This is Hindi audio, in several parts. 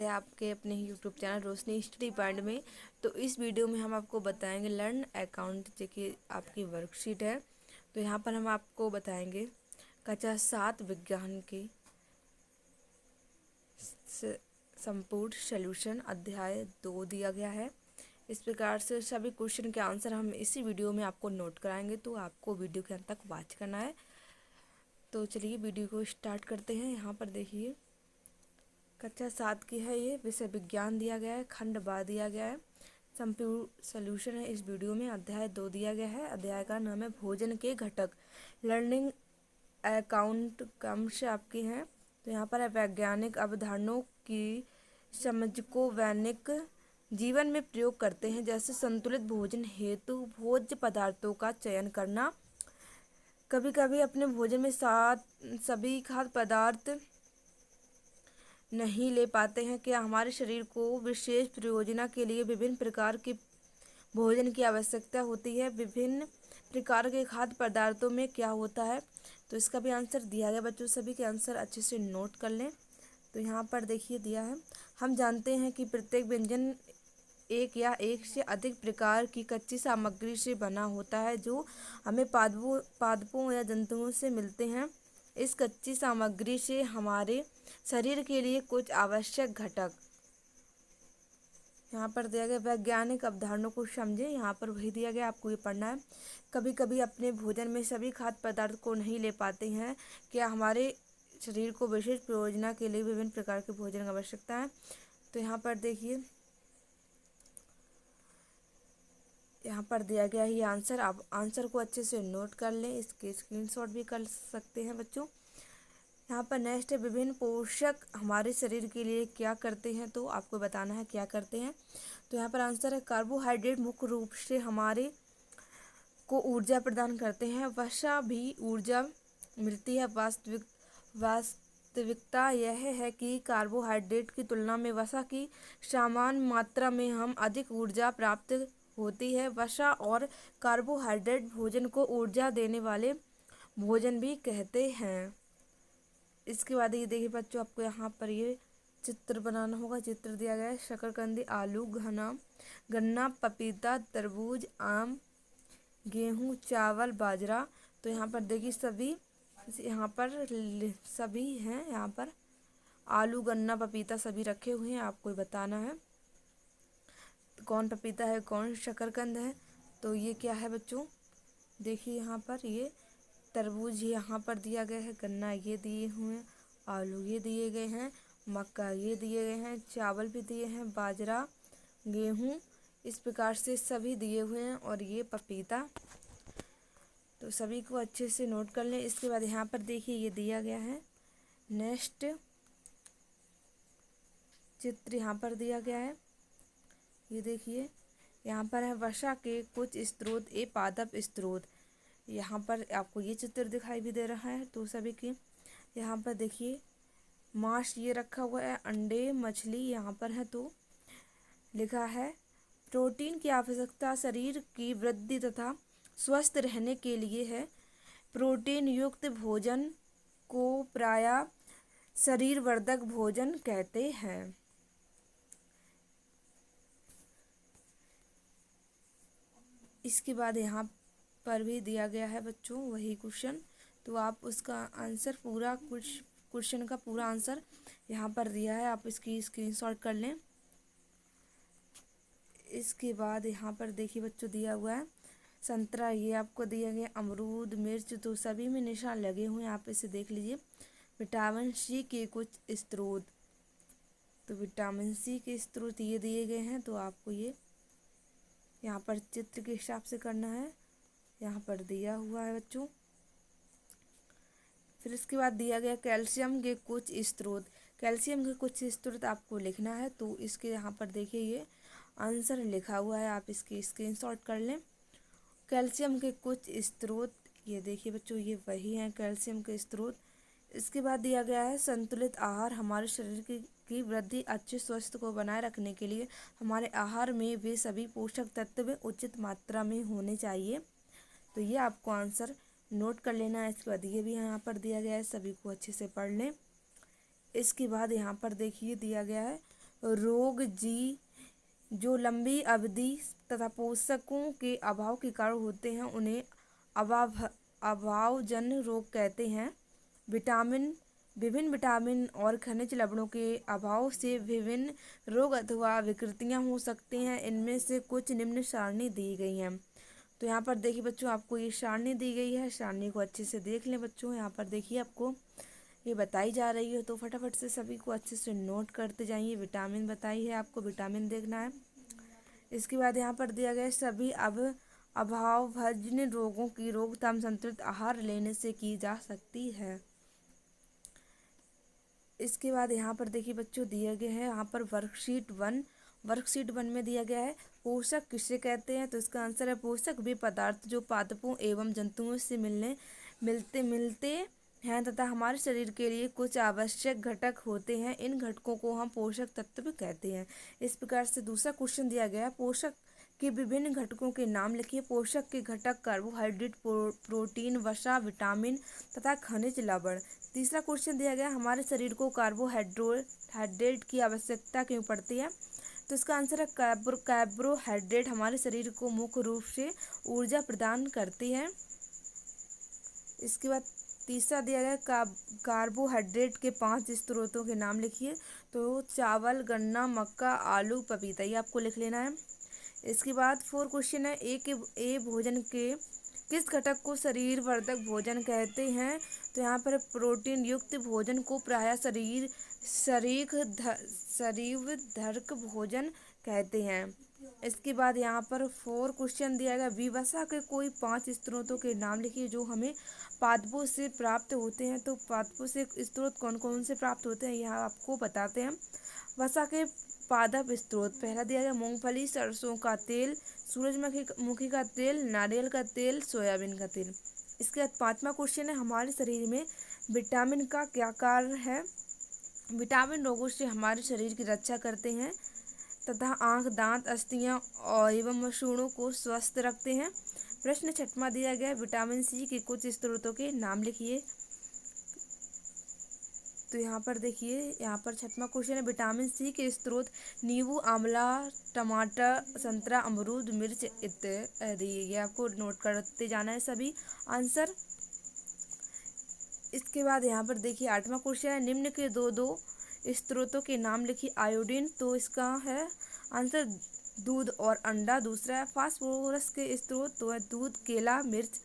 है आपके अपने यूट्यूब चैनल रोशनी स्टडी पॉइंट में। तो इस वीडियो में हम आपको बताएंगे लर्न अकाउंट जो कि आपकी वर्कशीट है। तो यहाँ पर हम आपको बताएंगे कक्षा 7 विज्ञान की संपूर्ण सॉल्यूशन अध्याय 2 दिया गया है। इस प्रकार से सभी क्वेश्चन के आंसर हम इसी वीडियो में आपको नोट कराएंगे, तो आपको वीडियो के अंत तक वॉच करना है। तो चलिए वीडियो को स्टार्ट करते हैं। यहाँ पर देखिए कक्षा 7 की है, ये विषय विज्ञान दिया गया है, खंड बा दिया गया है, संपूर्ण सॉल्यूशन है। इस वीडियो में अध्याय 2 दिया गया है। अध्याय का नाम है भोजन के घटक। लर्निंग अकाउंट क्रमश आपकी हैं। तो यहाँ पर है वैज्ञानिक अवधारणाओं की समझ को दैनिक जीवन में प्रयोग करते हैं, जैसे संतुलित भोजन हेतु भोज्य पदार्थों का चयन करना। कभी कभी अपने भोजन में साथ सभी खाद्य पदार्थ नहीं ले पाते हैं। क्या हमारे शरीर को विशेष प्रयोजन के लिए विभिन्न प्रकार के भोजन की आवश्यकता होती है? विभिन्न प्रकार के खाद्य पदार्थों में क्या होता है? तो इसका भी आंसर दिया गया बच्चों, सभी के आंसर अच्छे से नोट कर लें। तो यहाँ पर देखिए दिया है, हम जानते हैं कि प्रत्येक व्यंजन एक या एक से अधिक प्रकार की कच्ची सामग्री से बना होता है, जो हमें पादपों या जंतुओं से मिलते हैं। इस कच्ची सामग्री से हमारे शरीर के लिए कुछ आवश्यक घटक यहाँ पर दिया गया। वैज्ञानिक अवधारणाओं को समझे, यहाँ पर वही दिया गया, आपको ये पढ़ना है। कभी कभी अपने भोजन में सभी खाद्य पदार्थ को नहीं ले पाते हैं। क्या हमारे शरीर को विशेष प्रयोजन के लिए विभिन्न प्रकार के भोजन की आवश्यकता है? तो यहाँ पर देखिए, यहाँ पर दिया गया है ये आंसर। आप आंसर को अच्छे से नोट कर लें, इसके स्क्रीनशॉट भी कर सकते हैं बच्चों। यहाँ पर नेक्स्ट है, विभिन्न पोषक हमारे शरीर के लिए क्या करते हैं? तो आपको बताना है क्या करते हैं। तो यहाँ पर आंसर है, कार्बोहाइड्रेट मुख्य रूप से हमारे को ऊर्जा प्रदान करते हैं। वसा भी ऊर्जा मिलती है। वास्तविकता यह है कि कार्बोहाइड्रेट की तुलना में वसा की समान मात्रा में हम अधिक ऊर्जा प्राप्त होती है। वसा और कार्बोहाइड्रेट भोजन को ऊर्जा देने वाले भोजन भी कहते हैं। इसके बाद ये देखिए बच्चों, आपको यहाँ पर ये चित्र बनाना होगा। चित्र दिया गया है, शकरकंदी, आलू, गन्ना, पपीता, तरबूज, आम, गेहूँ, चावल, बाजरा। तो यहाँ पर देखिए सभी सभी हैं। यहाँ पर आलू, गन्ना, पपीता सभी रखे हुए हैं। आपको बताना है कौन पपीता है, कौन शकरकंद है। तो ये क्या है बच्चों, देखिए यहाँ पर ये तरबूज यहाँ पर दिया गया है, गन्ना ये दिए हुए हैं, आलू ये दिए गए हैं, मक्का ये दिए गए हैं, चावल भी दिए हैं, बाजरा, गेहूँ, इस प्रकार से सभी दिए हुए हैं, और ये पपीता। तो सभी को अच्छे से नोट कर लें। इसके बाद यहाँ पर देखिए ये दिया गया है, नेक्स्ट चित्र यहाँ पर दिया गया है। ये देखिए यहाँ पर है वर्षा के कुछ स्रोत पादप स्रोत। यहाँ पर आपको ये चित्र दिखाई भी दे रहा है। तो सभी की यहाँ पर देखिए मांस ये रखा हुआ है, अंडे, मछली यहाँ पर है। तो लिखा है, प्रोटीन की आवश्यकता शरीर की वृद्धि तथा स्वस्थ रहने के लिए है। प्रोटीन युक्त भोजन को प्रायः शरीर वर्धक भोजन कहते हैं। इसके बाद यहाँ पर भी दिया गया है बच्चों वही क्वेश्चन। तो आप उसका आंसर पूरा क्वेश्चन का पूरा आंसर यहाँ पर दिया है, आप इसकी स्क्रीनशॉट कर लें। इसके बाद यहाँ पर देखिए बच्चों दिया हुआ है संतरा, ये आपको दिया गया, अमरूद, मिर्च, तो सभी में निशान लगे हुए हैं, आप इसे देख लीजिए। विटामिन सी के कुछ स्रोत, तो विटामिन सी के स्रोत ये दिए गए हैं। तो आपको ये यहाँ पर चित्र के हिसाब से करना है, यहाँ पर दिया हुआ है बच्चों। फिर इसके बाद दिया गया कैल्शियम के कुछ स्रोत। कैल्शियम के कुछ स्रोत आपको लिखना है। तो इसके यहाँ पर देखिए ये आंसर लिखा हुआ है, आप इसकी स्क्रीनशॉट कर लें। कैल्शियम के कुछ स्रोत, ये देखिए बच्चों ये वही हैं कैल्शियम के स्रोत। इसके बाद दिया गया है संतुलित आहार। हमारे शरीर की वृद्धि अच्छे स्वास्थ्य को बनाए रखने के लिए हमारे आहार में वे सभी पोषक तत्व उचित मात्रा में होने चाहिए। तो ये आपको आंसर नोट कर लेना है। इसके बाद ये भी यहाँ पर दिया गया है, सभी को अच्छे से पढ़ लें। इसके बाद यहाँ पर देखिए दिया गया है रोग जो लंबी अवधि तथा पोषकों के अभाव के कारण होते हैं उन्हें अभावजन्य रोग कहते हैं। विभिन्न विटामिन और खनिज लवणों के अभाव से विभिन्न रोग अथवा विकृतियां हो सकती हैं। इनमें से कुछ निम्न सारणी दी गई हैं। तो यहाँ पर देखिए बच्चों, आपको ये सारणी दी गई है, सारणी को अच्छे से देख लें बच्चों। यहाँ पर देखिए आपको ये बताई जा रही है, तो फटाफट से सभी को अच्छे से नोट करते जाइए। विटामिन बताई है, आपको विटामिन देखना है। इसके बाद यहाँ पर दिया गया सभी अभावजन्य रोगों की रोकथाम संतुलित आहार लेने से की जा सकती है। इसके बाद यहाँ पर देखिए बच्चों दिए गए हैं यहाँ पर वर्कशीट 1 में दिया गया है पोषक किसे कहते हैं। तो इसका आंसर है पोषक वे पदार्थ जो पादपों एवं जंतुओं से मिलते हैं तथा हमारे शरीर के लिए कुछ आवश्यक घटक होते हैं। इन घटकों को हम पोषक तत्व कहते हैं। इस प्रकार से दूसरा क्वेश्चन दिया गया है पोषक के विभिन्न घटकों के नाम लिखिए। पोषक के घटक कार्बोहाइड्रेट, प्रोटीन, वसा, विटामिन तथा खनिज लवण। तीसरा क्वेश्चन दिया गया हमारे शरीर को कार्बोहाइड्रेट की आवश्यकता क्यों पड़ती है। तो इसका आंसर है कार्बोहाइड्रेट हमारे शरीर को मुख्य रूप से ऊर्जा प्रदान करती है। इसके बाद तीसरा दिया गया कार्बोहाइड्रेट के 5 स्रोतों के नाम लिखिए। तो चावल, गन्ना, मक्का, आलू, पपीता, ये आपको लिख लेना है। इसके बाद 4 क्वेश्चन है ए भोजन के किस घटक को शरीर वर्धक भोजन कहते हैं। तो यहाँ पर प्रोटीन युक्त भोजन को प्रायः शरीरधर्क भोजन कहते हैं। इसके बाद यहाँ पर 4 क्वेश्चन दिया गया विवसा के कोई 5 स्रोतों के नाम लिखिए जो हमें पादपों से प्राप्त होते हैं। तो पादपों से स्रोत कौन कौन से प्राप्त होते हैं यह आपको बताते हैं। वसा के पादप स्रोत पहला दिया गया मूंगफली, सरसों का तेल, सूरजमुखी का तेल, नारियल का तेल, सोयाबीन का तेल। इसके बाद 5वां क्वेश्चन है हमारे शरीर में विटामिन का क्या कार्य है। विटामिन रोगों से हमारे शरीर की रक्षा करते हैं तथा आँख, दांत, अस्थियां एवं मसूड़ों को स्वस्थ रखते हैं। प्रश्न 6वां दिया गया विटामिन सी के कुछ स्रोतों के नाम लिखिए। तो यहाँ पर देखिए यहाँ पर 6वां क्वेश्चन है विटामिन सी के स्रोत नींबू, आंवला, टमाटर, संतरा, अमरूद, मिर्च इत्यादि। ये आपको नोट करते जाना है सभी आंसर। इसके बाद यहाँ पर देखिए 8वां क्वेश्चन है निम्न के दो स्रोतों के नाम लिखिए। आयोडीन, तो इसका है आंसर दूध और अंडा। दूसरा है फास्फोरस के स्रोत, तो है दूध, केला, मिर्च।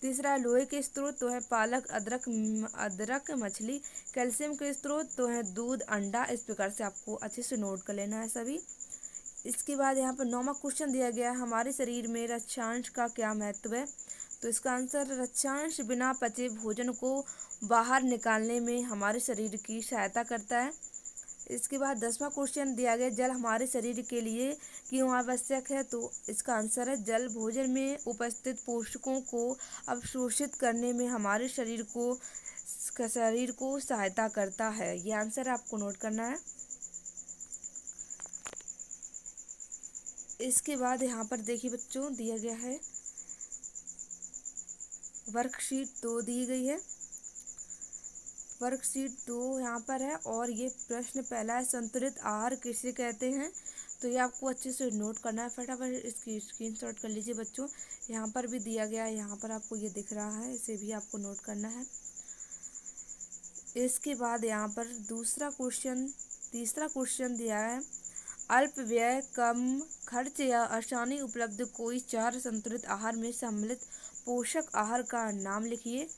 तीसरा है लोहे के स्रोत, तो है पालक, अदरक, मछली। कैल्शियम के स्रोत, तो है दूध, अंडा। इस प्रकार से आपको अच्छे से नोट कर लेना है सभी। इसके बाद यहाँ पर 9वां क्वेश्चन दिया गया हमारे शरीर में रक्षांश का क्या महत्व है। तो इसका आंसर रक्षांश बिना पचे भोजन को बाहर निकालने में हमारे शरीर की सहायता करता है। इसके बाद 10वां क्वेश्चन दिया गया जल हमारे शरीर के लिए क्यों आवश्यक है। तो इसका आंसर है जल भोजन में उपस्थित पोषकों को अवशोषित करने में हमारे शरीर को सहायता करता है। ये आंसर आपको नोट करना है। इसके बाद यहाँ पर देखिए बच्चों दिया गया है वर्कशीट 2 दी गई है। वर्कशीट 2 यहाँ पर है और ये प्रश्न पहला है संतुलित आहार किसे कहते हैं। तो ये आपको अच्छे से नोट करना है। फटाफट इसकी स्क्रीनशॉट कर लीजिए बच्चों। यहाँ पर भी दिया गया है, यहाँ पर आपको ये दिख रहा है, इसे भी आपको नोट करना है। इसके बाद यहाँ पर तीसरा क्वेश्चन दिया है अल्प व्यय, कम खर्च या आसानी उपलब्ध कोई 4 संतुलित आहार में सम्मिलित पोषक आहार का नाम लिखिए।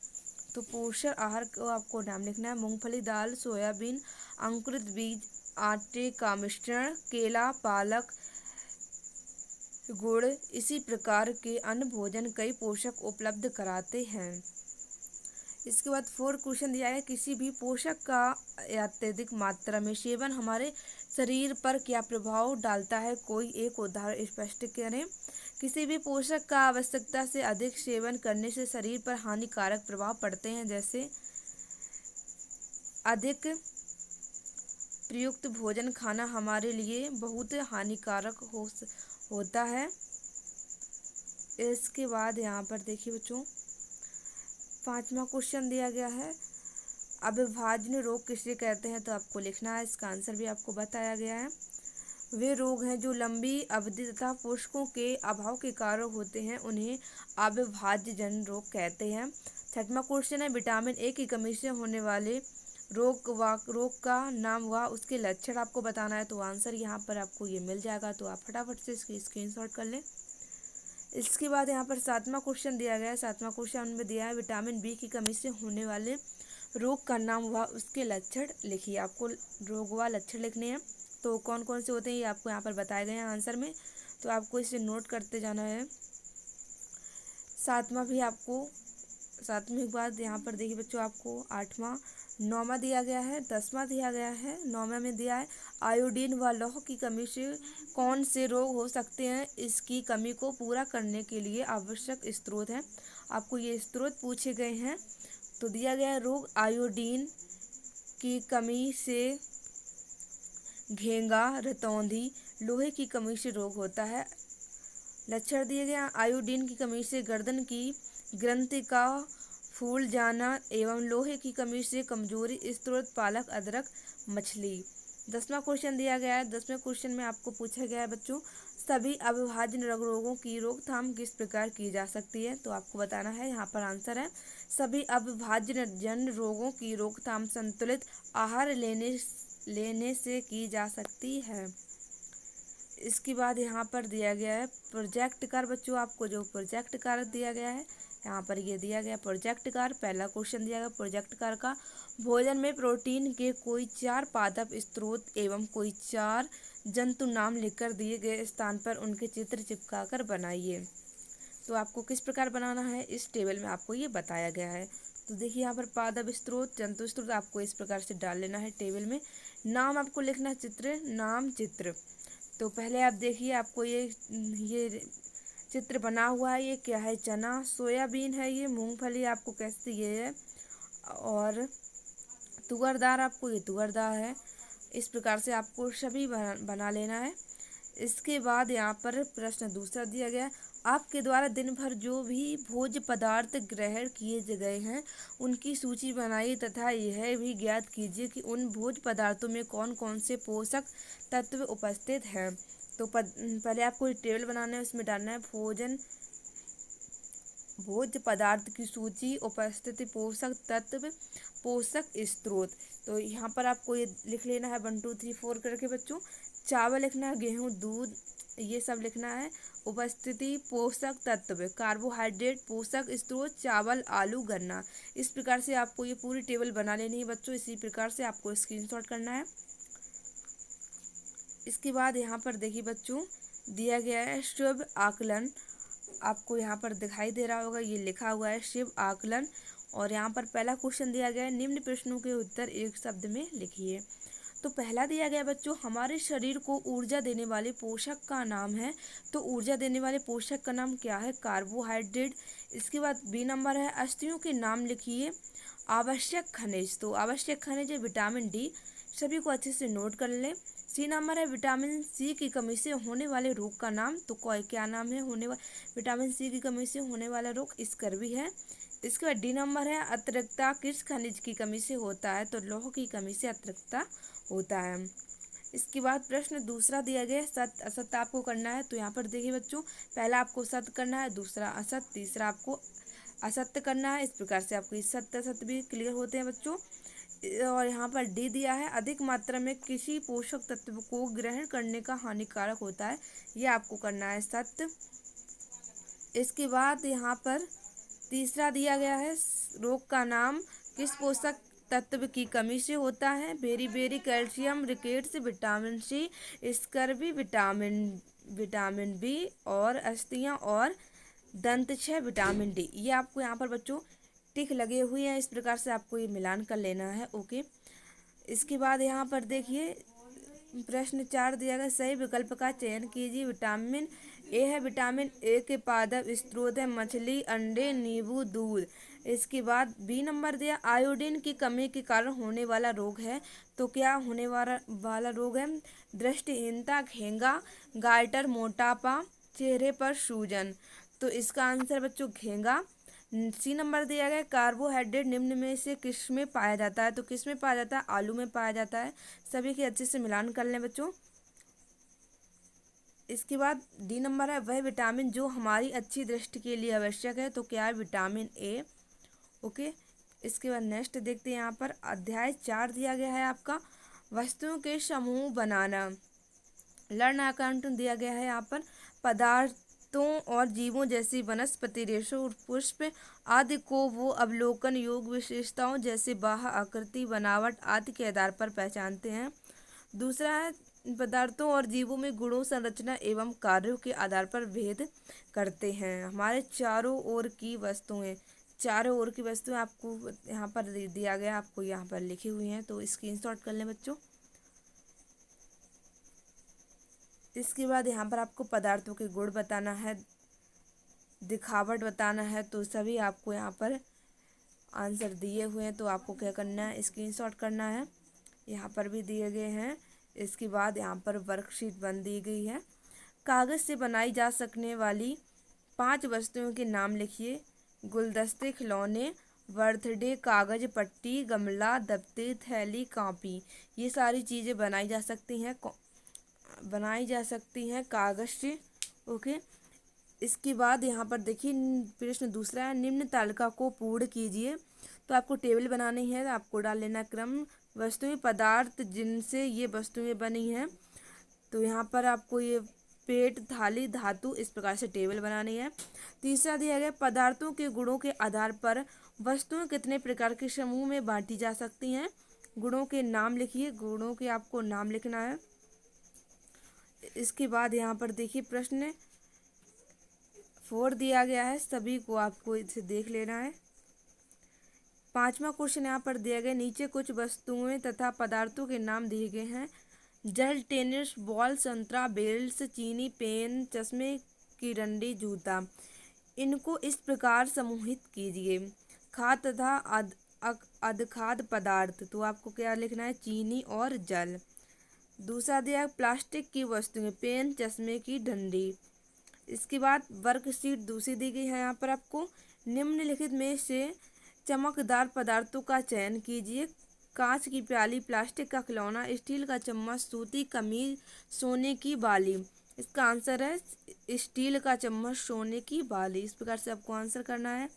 तो पोषक आहार को आपको नाम लिखना है मूंगफली, दाल, सोयाबीन, अंकुरित बीज, आटे का मिश्रण, केला, पालक, गुड़। इसी प्रकार के अन्य भोजन कई पोषक उपलब्ध कराते हैं। इसके बाद 4 क्वेश्चन दिया है किसी भी पोषक का अत्यधिक मात्रा में सेवन हमारे शरीर पर क्या प्रभाव डालता है। कोई एक उदाहरण स्पष्ट करें। किसी भी पोषक का आवश्यकता से अधिक सेवन करने से शरीर पर हानिकारक प्रभाव पड़ते हैं, जैसे अधिक प्रयुक्त भोजन खाना हमारे लिए बहुत हानिकारक होता है। इसके बाद यहाँ पर देखिए बच्चों 5वां क्वेश्चन दिया गया है अविभाज्य रोग किसे कहते हैं, तो आपको लिखना है। इसका आंसर भी आपको बताया गया है। वे रोग हैं जो लंबी अवधि तथा पोषकों के अभाव के कारण होते हैं, उन्हें अविभाज्य जन रोग कहते हैं। छठवां क्वेश्चन है, विटामिन ए की कमी से होने वाले रोग का नाम व उसके लक्षण आपको बताना है। तो आंसर यहाँ पर आपको ये मिल जाएगा, तो आप फटाफट से इसकी स्क्रीनशॉट कर लें। इसके बाद यहाँ पर सातवां क्वेश्चन दिया गया है। सातवां क्वेश्चन में दिया है, विटामिन बी की कमी से होने वाले रोग का नाम व उसके लक्षण लिखिए। आपको रोग व लक्षण लिखने हैं, तो कौन कौन से होते हैं ये आपको यहाँ पर बताए गए हैं आंसर में, तो आपको इसे नोट करते जाना है। सातवां के बाद यहाँ पर देखिए बच्चों, आपको आठवां, नौवां दिया गया है, 10वां दिया गया है। नौवें में दिया है, आयोडीन व लौह की कमी से कौन से रोग हो सकते हैं, इसकी कमी को पूरा करने के लिए आवश्यक स्रोत हैं। आपको ये स्रोत पूछे गए हैं। तो दिया गया है, रोग आयोडीन की कमी से घेंगा, रतौंधी, लोहे की कमी से रोग होता है। लक्षण दिए गए, आयोडीन की कमी से गर्दन की ग्रंथि का फूल जाना एवं लोहे की कमी से कमजोरी, स्रोत पालक, अदरक, मछली। 10वां क्वेश्चन दिया गया है। 10वें क्वेश्चन में आपको पूछा गया है बच्चों, सभी अविभाज्य रोगों की रोकथाम किस प्रकार की जा सकती है, तो आपको बताना है। यहाँ पर आंसर है, सभी अविभाज्य जन रोगों की रोकथाम संतुलित आहार लेने से की जा सकती है। इसके बाद यहाँ पर दिया गया है प्रोजेक्ट कार्य। बच्चों आपको जो प्रोजेक्ट कार्य दिया गया है, यहाँ पर ये दिया गया प्रोजेक्ट कार्य। पहला क्वेश्चन दिया गया प्रोजेक्ट कार्य का, भोजन में प्रोटीन के कोई 4 पादप स्रोत एवं कोई 4 जंतु नाम लिखकर दिए गए स्थान पर उनके चित्र चिपका कर बनाइए। तो आपको किस प्रकार बनाना है, इस टेबल में आपको ये बताया गया है। तो देखिए यहाँ पर पादप स्रोत, जंतु स्रोत आपको इस प्रकार से डाल लेना है टेबल में। नाम आपको लिखना है, चित्र, नाम, चित्र। तो पहले आप देखिए, आपको ये चित्र बना हुआ है, ये क्या है, चना, सोयाबीन है, ये मूंगफली आपको कैसे ये है, और तुअर दाल, आपको ये तुअर दाल है। इस प्रकार से आपको सभी बना लेना है। इसके बाद यहाँ पर प्रश्न दूसरा दिया गया है, आपके द्वारा दिन भर जो भी भोज्य पदार्थ ग्रहण किए गए हैं उनकी सूची बनाइए तथा यह भी ज्ञात कीजिए कि उन भोज्य पदार्थों में कौन कौन से पोषक तत्व उपस्थित हैं। तो पहले आपको एक टेबल बनाना है, उसमें डालना है भोज्य पदार्थ की सूची, उपस्थिति, पोषक तत्व, पोषक स्रोत। तो यहाँ पर आपको ये लिख लेना है 1 2 3 4 करके बच्चों। चावल लिखना है, गेहूँ, दूध, ये सब लिखना है। उपस्थिति, पोषक तत्व, कार्बोहाइड्रेट, पोषक स्रोत, चावल, आलू, गन्ना। इस प्रकार से आपको ये पूरी टेबल बना लेनी है बच्चों। इसी प्रकार से आपको स्क्रीनशॉट करना है। इसके बाद यहाँ पर देखिए बच्चों, दिया गया है शुभ आकलन। आपको यहाँ पर दिखाई दे रहा होगा, ये लिखा हुआ है शिव आकलन। और यहाँ पर पहला क्वेश्चन दिया गया है, निम्न प्रश्नों के उत्तर एक शब्द में लिखिए। तो पहला दिया गया बच्चों, हमारे शरीर को ऊर्जा देने वाले पोषक का नाम है। तो ऊर्जा देने वाले पोषक का नाम क्या है, कार्बोहाइड्रेट। इसके बाद बी नंबर है, अस्थियों के नाम लिखिए। आवश्यक खनिज, तो आवश्यक खनिज है विटामिन डी, सभी को अच्छे से नोट कर लें। सी नंबर है, विटामिन सी की कमी से होने वाले रोग का नाम। तो क्या नाम है विटामिन सी की कमी से होने वाला रोग स्कर्वी है। इसके बाद डी नंबर है, अतिरिक्ता किस खनिज की कमी से होता है, तो लौह की कमी से अतिरिक्ता होता है। इसके बाद प्रश्न दूसरा दिया गया, सत्य असत्य आपको करना है। तो यहाँ पर देखिए बच्चों, पहला आपको सत्य करना है, दूसरा असत्य, तीसरा आपको असत्य करना है। इस प्रकार से आपको सत्य असत्य भी क्लियर होते हैं बच्चों। और यहाँ पर डी दिया है, अधिक मात्रा में किसी पोषक तत्व को ग्रहण करने का हानिकारक होता है, ये आपको करना है सत्य। इसके बाद यहाँ पर तीसरा दिया गया है, रोग का नाम किस पोषक तत्व की कमी से होता है, बेरी, calcium, rickets, vitamin C, scurvy, vitamin B, और अस्थियाँ और दंतक्षय विटामिन डी। ये आपको यहाँ पर बच्चों टिक लगे हुए हैं, इस प्रकार से आपको ये मिलान कर लेना है। ओके। इसके बाद यहाँ पर देखिए प्रश्न 4 दिया गया, सही विकल्प का चयन कीजिए। विटामिन ए है, विटामिन ए के पादप स्रोत है मछली, अंडे, नींबू, दूध। इसके बाद बी नंबर दिया, आयोडीन की कमी के कारण होने वाला रोग है। तो क्या होने वाला रोग है, दृष्टिहीनता, घेंगा, गाइटर, मोटापा, चेहरे पर सूजन। तो इसका आंसर बच्चों घेंगा। सी नंबर दिया गया कार्बोहाइड्रेट निम्न में से किस में पाया जाता है, तो किस में पाया जाता है, आलू में पाया जाता है। सभी के अच्छे से मिलान कर लें बच्चों। इसके बाद डी नंबर है वह विटामिन जो हमारी अच्छी दृष्टि के लिए आवश्यक है, तो क्या है, विटामिन ए। ओके। इसके बाद नेक्स्ट देखते हैं, यहाँ पर अध्याय 4 दिया गया है आपका वस्तुओं के समूह बनाना। लर्न अकाउंटिंग दिया गया है यहाँ पर पदार्थों और जीवों जैसी वनस्पति, रेशों और पुष्प आदि को वो अवलोकन योग विशेषताओं जैसे बाह्य आकृति, बनावट आदि के आधार पर पहचानते हैं। दूसरा है पदार्थों और जीवों में गुणों, संरचना एवं कार्यों के आधार पर भेद करते हैं। हमारे चारों ओर की वस्तुएं, चारों ओर की वस्तुएं आपको यहाँ पर दिया गया, आपको यहाँ पर लिखी हुई हैं, तो स्क्रीनशॉट कर लें बच्चों। इसके बाद यहाँ पर आपको पदार्थों के गुण बताना है, दिखावट बताना है, तो सभी आपको यहाँ पर आंसर दिए हुए हैं, तो आपको क्या करना है, स्क्रीनशॉट करना है। यहाँ पर भी दिए गए हैं। इसके बाद यहाँ पर वर्कशीट बन दी गई है। कागज़ से बनाई जा सकने वाली 5 वस्तुओं के नाम लिखिए। गुलदस्ते, खिलौने, बर्थडे, कागज, पट्टी, गमला, दफ्तर, थैली, कॉपी। ये सारी चीज़ें बनाई जा सकती हैं कागज़ से। ओके। इसके बाद यहाँ पर देखिए प्रश्न दूसरा है, निम्न तालिका को पूर्ण कीजिए। तो आपको टेबल बनानी है, आपको डाल लेना क्रम वस्तुएं, पदार्थ जिनसे ये वस्तुएं बनी हैं। तो यहाँ पर आपको ये पेट, थाली, धातु, इस प्रकार से टेबल बनानी है। तीसरा दिया गया पदार्थों के गुणों के आधार पर वस्तुएं कितने प्रकार के समूह में बांटी जा सकती हैं। गुणों के नाम लिखिए, गुणों के आपको नाम लिखना है। इसके बाद यहाँ पर देखिए प्रश्न 4 दिया गया है, सभी को आपको इसे देख लेना है। 5वां क्वेश्चन यहाँ पर दिया गया, नीचे कुछ वस्तुएं तथा पदार्थों के नाम दिए गए हैं। जल, टेनिस बॉल, संतरा, बेल्ट, चीनी, पेन, चश्मे की डंडी, जूता। इनको इस प्रकार समूहित कीजिए। खाद्य तथा अधखाद्य पदार्थ, तो आपको क्या लिखना है, चीनी और जल। दूसरा दिया प्लास्टिक की वस्तुएं, पेन, चश्मे की डंडी। इसके बाद वर्कशीट दूसरी दी गई है यहाँ पर आपको, निम्नलिखित में से चमकदार पदार्थों का चयन कीजिए। कांच की प्याली, प्लास्टिक का खिलौना, स्टील का चम्मच, सूती कमीज, सोने की बाली। इसका आंसर है स्टील का चम्मच, सोने की बाली। इस प्रकार से आपको आंसर करना है।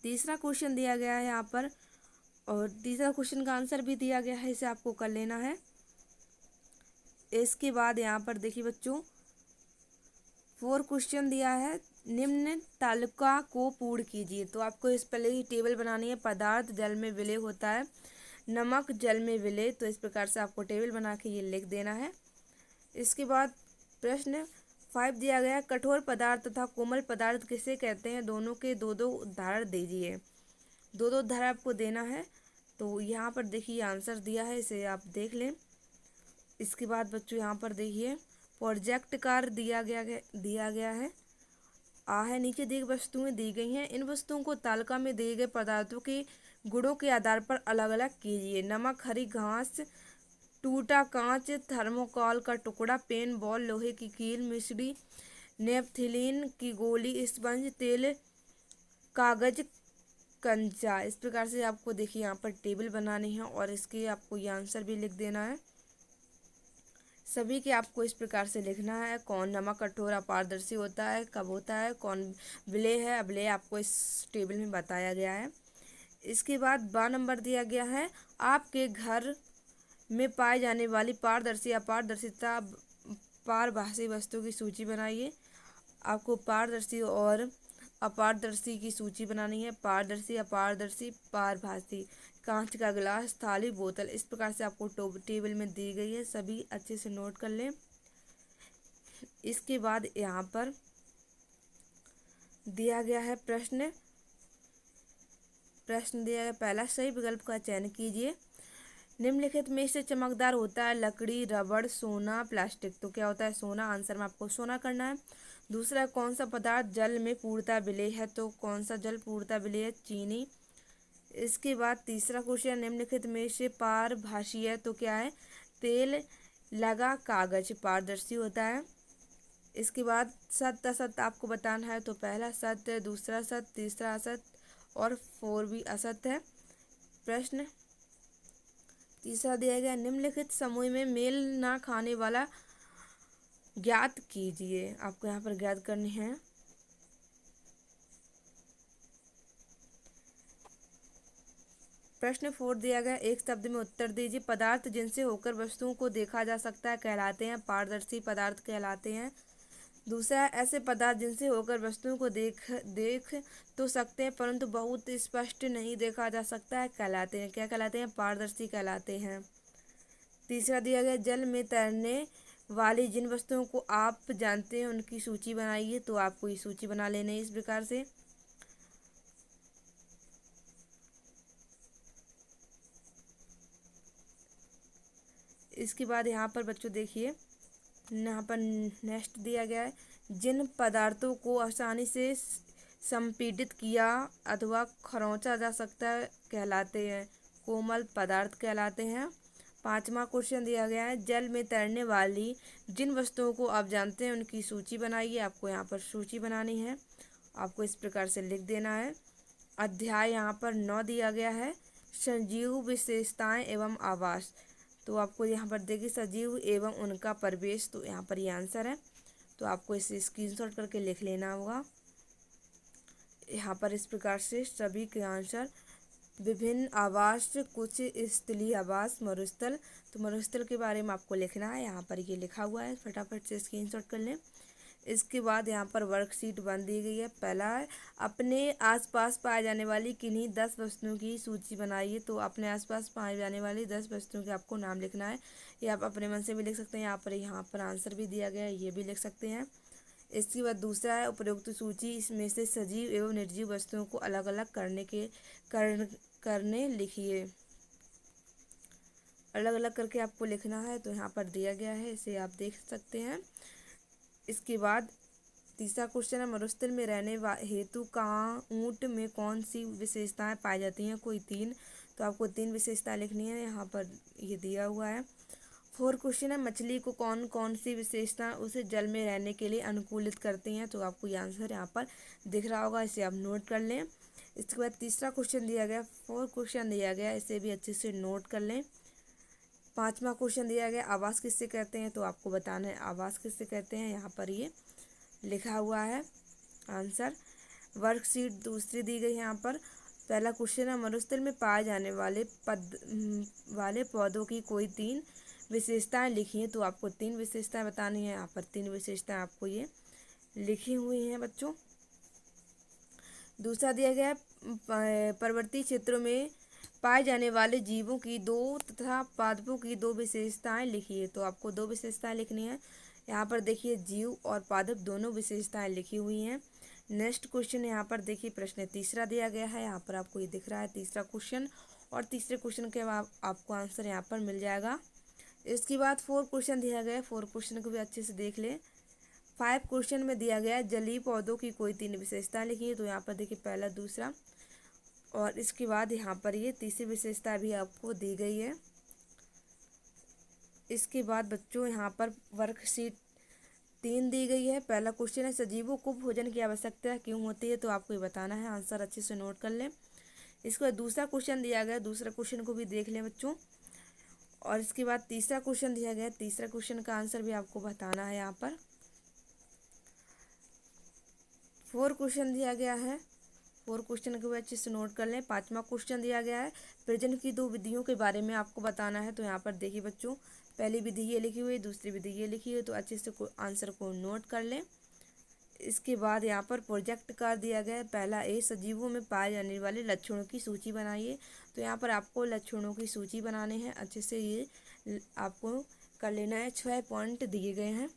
तीसरा क्वेश्चन दिया गया है यहाँ पर, और तीसरा क्वेश्चन का आंसर भी दिया गया है, इसे आपको कर लेना है। इसके बाद यहाँ पर देखिए बच्चों 4 क्वेश्चन दिया है, निम्न तालिका को पूर्ण कीजिए। तो आपको इस पहले ही टेबल बनानी है। पदार्थ जल में विलय होता है, नमक जल में विलय, तो इस प्रकार से आपको टेबल बना के ये लिख देना है। इसके बाद प्रश्न 5 दिया गया, कठोर पदार्थ तथा कोमल पदार्थ किसे कहते हैं। दोनों के 2-2 उदाहरण दीजिए। 2-2 उदाहरण आपको देना है। तो यहाँ पर देखिए आंसर दिया है, इसे आप देख लें। इसके बाद बच्चों यहाँ पर देखिए प्रोजेक्ट कार्य दिया गया है। है नीचे दी गई वस्तुएं दी गई हैं। इन वस्तुओं को तालिका में दिए गए पदार्थों के गुणों के आधार पर अलग अलग कीजिए। नमक, हरी घास, टूटा कांच, थर्मोकॉल का टुकड़ा, पेन, बॉल, लोहे की कील, मिश्री, नेपथिलीन की गोली, स्पंज, तेल, कागज, कंचा। इस प्रकार से आपको देखिए यहाँ पर टेबल बनानी है और इसके आपको ये आंसर भी लिख देना है। सभी के आपको इस प्रकार से लिखना है। कौन नमक कठोर अपारदर्शी होता है, कब होता है, कौन विलेय है, अविलेय, आपको इस टेबल में बताया गया है। इसके बाद 12 नंबर दिया गया है, आपके घर में पाई जाने वाली पारदर्शी अपारदर्शिता पारभासी वस्तु की सूची बनाइए। आपको पारदर्शी और अपारदर्शी की सूची बनानी है। पारदर्शी, अपारदर्शी, पारभासी। कांच का गिलास, थाली, बोतल, इस प्रकार से आपको टेबल में दी गई है, सभी अच्छे से नोट कर लें। इसके बाद यहाँ पर दिया गया है प्रश्न दिया गया, पहला सही विकल्प का चयन कीजिए। निम्नलिखित में से चमकदार होता है लकड़ी, रबड़, सोना, प्लास्टिक। तो क्या होता है, सोना। आंसर में आपको सोना करना है। दूसरा, कौन सा पदार्थ जल में पूर्णतः विलेय है। तो कौन सा जल पूर्णतः विलेय है, चीनी। इसके बाद तीसरा क्वेश्चन, निम्नलिखित में से पारभासी है। तो क्या है, तेल लगा कागज पारदर्शी होता है। इसके बाद सत्य असत्य आपको बताना है। तो पहला सत्य, दूसरा सत्य, तीसरा असत्य और 4 भी असत्य है। प्रश्न तीसरा दिया गया, निम्नलिखित समूह में मेल ना खाने वाला ज्ञात कीजिए। आपको यहाँ पर ज्ञात करनी है। प्रश्न 4 दिया गया, एक शब्द में उत्तर दीजिए। पदार्थ जिनसे होकर वस्तुओं को देखा जा सकता है कहलाते हैं पारदर्शी पदार्थ कहलाते हैं। दूसरा, ऐसे पदार्थ जिनसे होकर वस्तुओं को देख तो सकते हैं परंतु बहुत स्पष्ट नहीं देखा जा सकता है कहलाते हैं, क्या कहलाते हैं? पारदर्शी कहलाते हैं। तीसरा दिया गया, जल में तैरने वाली जिन वस्तुओं को आप जानते हैं उनकी सूची बनाइए। तो आपको ये सूची बना लेनी है इस प्रकार से। इसके बाद यहाँ पर बच्चों देखिए, यहाँ पर नेक्स्ट दिया गया है, जिन पदार्थों को आसानी से संपीड़ित किया अथवा खरोंचा जा सकता है कहलाते हैं कोमल पदार्थ कहलाते हैं। पांचवा क्वेश्चन दिया गया है, जल में तैरने वाली जिन वस्तुओं को आप जानते हैं उनकी सूची बनाइए। आपको यहाँ पर सूची बनानी है, आपको इस प्रकार से लिख देना है। अध्याय यहाँ पर 9 दिया गया है, सजीव विशेषताएं एवं आवास। तो आपको यहाँ पर देखिए सजीव एवं उनका परिवेश, तो यहाँ पर ये आंसर है। तो आपको इसे स्क्रीनशॉट करके लिख लेना होगा। यहाँ पर इस प्रकार से सभी के आंसर। विभिन्न आवास, कुछ स्थलीय आवास, मरुस्थल। तो मरुस्थल के बारे में आपको लिखना है, यहाँ पर ये लिखा हुआ है, फटाफट से स्क्रीनशॉट कर लें। इसके बाद यहाँ पर वर्कशीट बन दी गई है। पहला है, अपने आसपास पाए जाने वाली किन्हीं 10 वस्तुओं की सूची बनाइए। तो अपने आसपास पाए जाने वाली 10 वस्तुओं के आपको नाम लिखना है। ये आप अपने मन से भी लिख सकते हैं, यहाँ पर आंसर भी दिया गया है, ये भी लिख सकते हैं। इसके बाद दूसरा है, उपरोक्त सूची इसमें से सजीव एवं निर्जीव वस्तुओं को अलग अलग करने लिखिए। अलग अलग करके आपको लिखना है, तो यहाँ पर दिया गया है, इसे आप देख सकते हैं। इसके बाद तीसरा क्वेश्चन है, मरुस्थल में रहने हेतु ऊंट में कौन सी विशेषताएं पाई जाती हैं? कोई 3। तो आपको 3 विशेषताएं लिखनी है, यहाँ पर ये दिया हुआ है। 4 क्वेश्चन है, मछली को कौन कौन सी विशेषताएं उसे जल में रहने के लिए अनुकूलित करती हैं? तो आपको ये आंसर यहाँ पर दिख रहा होगा, इसे आप नोट कर लें। इसके बाद तीसरा क्वेश्चन दिया गया, 4 क्वेश्चन दिया गया, इसे भी अच्छे से नोट कर लें। पांचवा क्वेश्चन दिया गया, आवास किससे कहते हैं? तो आपको बताना है आवास किससे कहते हैं, यहाँ पर ये लिखा हुआ है आंसर। वर्कशीट दूसरी दी गई है यहाँ पर। पहला क्वेश्चन है, मरुस्थल में पाए जाने वाले पौधों की कोई 3 विशेषताएं लिखिए। तो आपको 3 विशेषताएं बतानी है, यहाँ पर 3 विशेषताएं आपको ये लिखी हुई हैं बच्चों। दूसरा दिया गया है, पर्वतीय क्षेत्रों में पाए जाने वाले जीवों की 2 तथा पादपों की 2 विशेषताएं लिखिए। तो आपको 2 विशेषताएं लिखनी है, यहाँ पर देखिए जीव और पादप दोनों विशेषताएं लिखी हुई हैं। नेक्स्ट क्वेश्चन यहाँ पर देखिए, प्रश्न तीसरा दिया गया है, यहाँ पर आपको ये दिख रहा है तीसरा क्वेश्चन, और तीसरे क्वेश्चन के बाद आपको आंसर यहाँ पर मिल जाएगा। इसके बाद 4 क्वेश्चन दिया गया है, 4 क्वेश्चन को भी अच्छे से देख लें। 5 क्वेश्चन में दिया गया है, जलीय पौधों की कोई 3 विशेषताएं लिखिए। तो यहाँ पर देखिए पहला, दूसरा, और इसके बाद यहाँ पर ये तीसरी विशेषता भी आपको दी गई है। इसके बाद बच्चों यहाँ पर वर्कशीट 3 दी गई है। पहला क्वेश्चन है, सजीवों को भोजन की आवश्यकता क्यों होती है? तो आपको ये बताना है, आंसर अच्छे से नोट कर लें। इसके बाद दूसरा क्वेश्चन दिया गया, दूसरा क्वेश्चन को भी देख लें बच्चों। और इसके बाद तीसरा क्वेश्चन दिया गया, तीसरा क्वेश्चन का आंसर भी आपको बताना है। यहाँ पर 4 क्वेश्चन दिया गया है, 4 क्वेश्चन को भी अच्छे से नोट कर लें। पांचवा क्वेश्चन दिया गया है, प्रेजेंट की 2 विधियों के बारे में आपको बताना है। तो यहाँ पर देखिए बच्चों, पहली विधि ये लिखी हुई है, दूसरी विधि ये लिखी हुई है, तो अच्छे से आंसर को नोट कर लें। इसके बाद यहाँ पर प्रोजेक्ट कार्य दिया गया है। पहला ए, सजीवों में पाए जाने वाले लक्षणों की सूची बनाइए। तो यहाँ पर आपको लक्षणों की सूची बनाने हैं, अच्छे से ये आपको कर लेना है। 6 पॉइंट दिए गए हैं।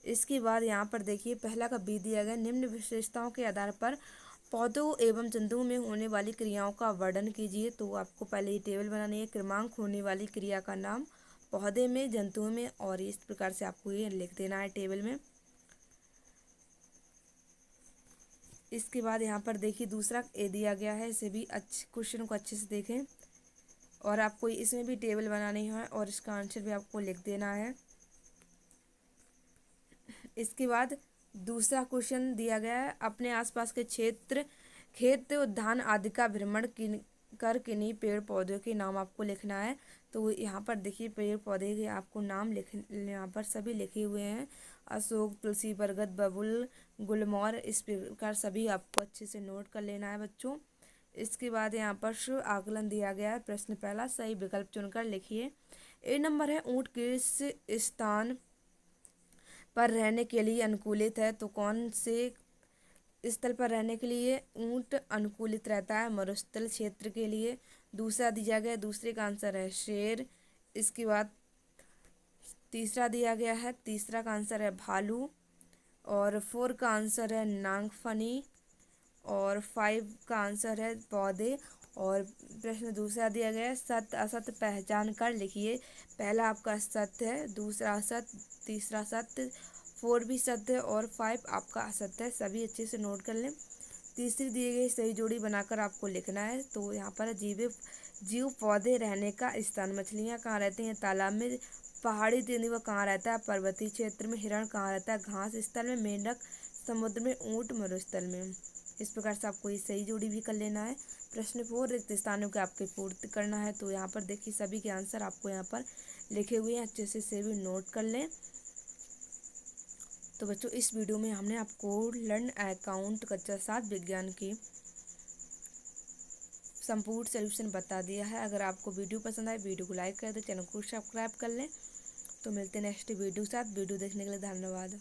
इसके बाद यहाँ पर देखिए पहला का बी दिया गया, निम्न विशेषताओं के आधार पर पौधों एवं जंतुओं में होने वाली क्रियाओं का वर्णन कीजिए। तो आपको पहले ये टेबल बनानी है, क्रमांक होने वाली क्रिया का नाम पौधे में, जंतुओं में, और इस प्रकार से आपको ये लिख देना है टेबल में। इसके बाद यहाँ पर देखिए दूसरा ए दिया गया है, इसे भी क्वेश्चन को अच्छे से देखें, और आपको इसमें भी टेबल बनानी है और इसका आंसर भी आपको लिख देना है। इसके बाद दूसरा क्वेश्चन दिया गया है, अपने आसपास के क्षेत्र, खेत, उद्यान आदि का भ्रमण कर किन्हीं पेड़ पौधों के नाम आपको लिखना है। तो यहाँ पर देखिए पेड़ पौधे के आपको नाम यहाँ पर सभी लिखे हुए हैं, अशोक, तुलसी, बरगद, बबुल, गुलमोहर। इस प्रकार सभी आपको अच्छे से नोट कर लेना है बच्चों। इसके बाद यहाँ पर आकलन दिया गया है। प्रश्न पहला, सही विकल्प चुनकर लिखिए। ए नंबर है, ऊँट किस स्थान पर रहने के लिए अनुकूलित है? तो कौन से स्थल पर रहने के लिए ऊंट अनुकूलित रहता है? मरुस्थल क्षेत्र के लिए। दूसरा दिया गया, दूसरे का आंसर है शेर। इसके बाद तीसरा दिया गया है, तीसरा का आंसर है भालू। और 4 का आंसर है नागफनी। और 5 का आंसर है पौधे। और प्रश्न दूसरा दिया गया है, सत्य असत्य पहचान कर लिखिए। पहला आपका सत्य है, दूसरा असत्य, तीसरा सत्य, 4 भी सत्य है और 5 आपका असत्य है। सभी अच्छे से नोट कर लें। तीसरी दी गई सही जोड़ी बनाकर आपको लिखना है। तो यहाँ पर जीव पौधे रहने का स्थान, मछलियाँ कहाँ रहती हैं? तालाब में। पहाड़ी तेंदुआ कहाँ रहता है? पर्वतीय क्षेत्र में। हिरण कहाँ रहता है? घास स्थल में। मेंढक समुद्र में। ऊँट मरुस्थल में। इस प्रकार से आपको ये सही जोड़ी भी कर लेना है। प्रश्न 4, रिक्त स्थानों के आपके पूर्ति करना है। तो यहाँ पर देखिए सभी के आंसर आपको यहाँ पर लिखे हुए हैं, अच्छे से भी नोट कर लें। तो बच्चों इस वीडियो में हमने आपको लर्न अकाउंट कक्षा 7 विज्ञान की संपूर्ण सॉल्यूशन बता दिया है। अगर आपको वीडियो पसंद आए, वीडियो को लाइक कर दे, चैनल को सब्सक्राइब कर लें। तो मिलते हैं नेक्स्ट वीडियो के साथ। वीडियो देखने के लिए धन्यवाद।